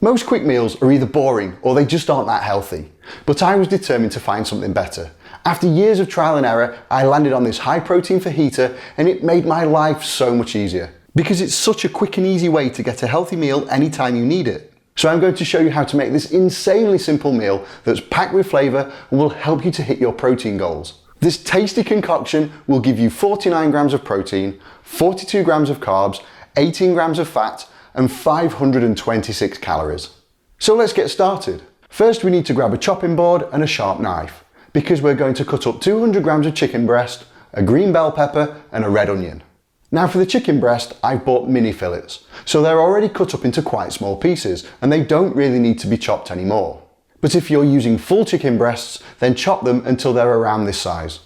Most quick meals are either boring or they just aren't that healthy, but I was determined to find something better. After years of trial and error, I landed on this high protein fajita and it made my life so much easier because it's such a quick and easy way to get a healthy meal anytime you need it. So I'm going to show you how to make this insanely simple meal that's packed with flavour and will help you to hit your protein goals. This tasty concoction will give you 49 grams of protein, 42 grams of carbs, 18 grams of fat, and 526 calories. So let's get started. First we need to grab a chopping board and a sharp knife because we're going to cut up 200 grams of chicken breast, a green bell pepper and a red onion. Now for the chicken breast I've bought mini fillets, so they're already cut up into quite small pieces and they don't really need to be chopped anymore. But if you're using full chicken breasts, then chop them until they're around this size.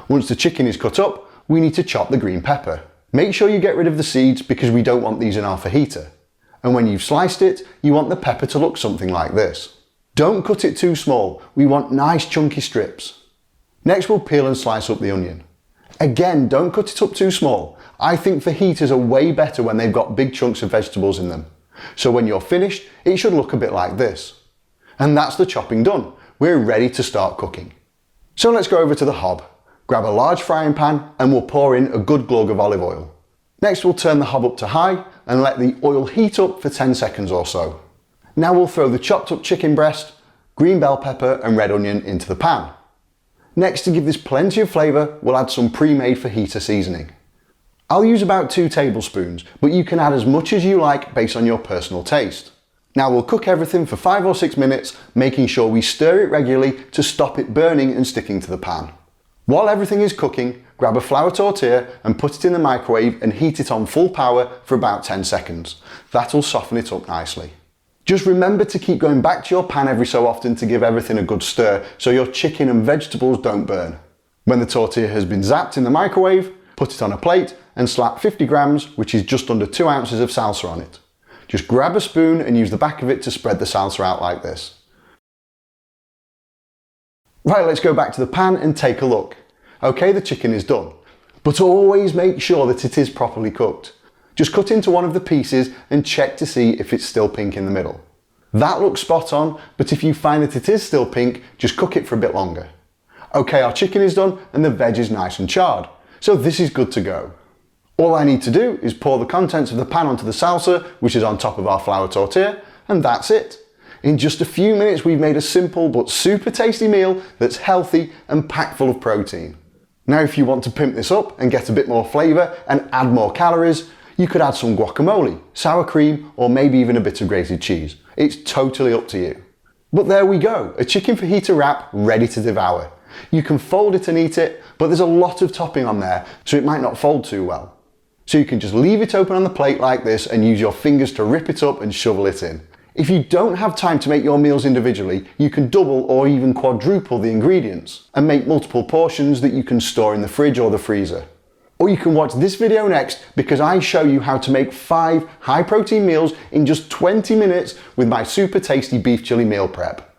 Once the chicken is cut up, we need to chop the green pepper. Make sure you get rid of the seeds because we don't want these in our fajita. And when you've sliced it, you want the pepper to look something like this. Don't cut it too small, we want nice chunky strips. Next we'll peel and slice up the onion. Again, don't cut it up too small. I think fajitas are way better when they've got big chunks of vegetables in them. So when you're finished, it should look a bit like this. And that's the chopping done. We're ready to start cooking. So let's go over to the hob. Grab a large frying pan and we'll pour in a good glug of olive oil. Next we'll turn the hob up to high and let the oil heat up for 10 seconds or so. Now we'll throw the chopped up chicken breast, green bell pepper and red onion into the pan. Next, to give this plenty of flavour, we'll add some pre-made fajita seasoning. I'll use about 2 tablespoons, but you can add as much as you like based on your personal taste. Now we'll cook everything for 5 or 6 minutes, making sure we stir it regularly to stop it burning and sticking to the pan. While everything is cooking, grab a flour tortilla and put it in the microwave and heat it on full power for about 10 seconds. That'll soften it up nicely. Just remember to keep going back to your pan every so often to give everything a good stir so your chicken and vegetables don't burn. When the tortilla has been zapped in the microwave, put it on a plate and slap 50 grams, which is just under 2 ounces of salsa on it. Just grab a spoon and use the back of it to spread the salsa out like this. Right, let's go back to the pan and take a look. Okay, the chicken is done, but always make sure that it is properly cooked. Just cut into one of the pieces and check to see if it's still pink in the middle. That looks spot on, but if you find that it is still pink, just cook it for a bit longer. Okay, our chicken is done and the veg is nice and charred, so this is good to go. All I need to do is pour the contents of the pan onto the salsa, which is on top of our flour tortilla, and that's it. In just a few minutes we've made a simple but super tasty meal that's healthy and packed full of protein. Now if you want to pimp this up and get a bit more flavour and add more calories, you could add some guacamole, sour cream or maybe even a bit of grated cheese. It's totally up to you. But there we go, a chicken fajita wrap ready to devour. You can fold it and eat it, but there's a lot of topping on there so it might not fold too well. So you can just leave it open on the plate like this and use your fingers to rip it up and shovel it in. If you don't have time to make your meals individually, you can double or even quadruple the ingredients and make multiple portions that you can store in the fridge or the freezer. Or you can watch this video next because I show you how to make 5 high protein meals in just 20 minutes with my super tasty beef chili meal prep.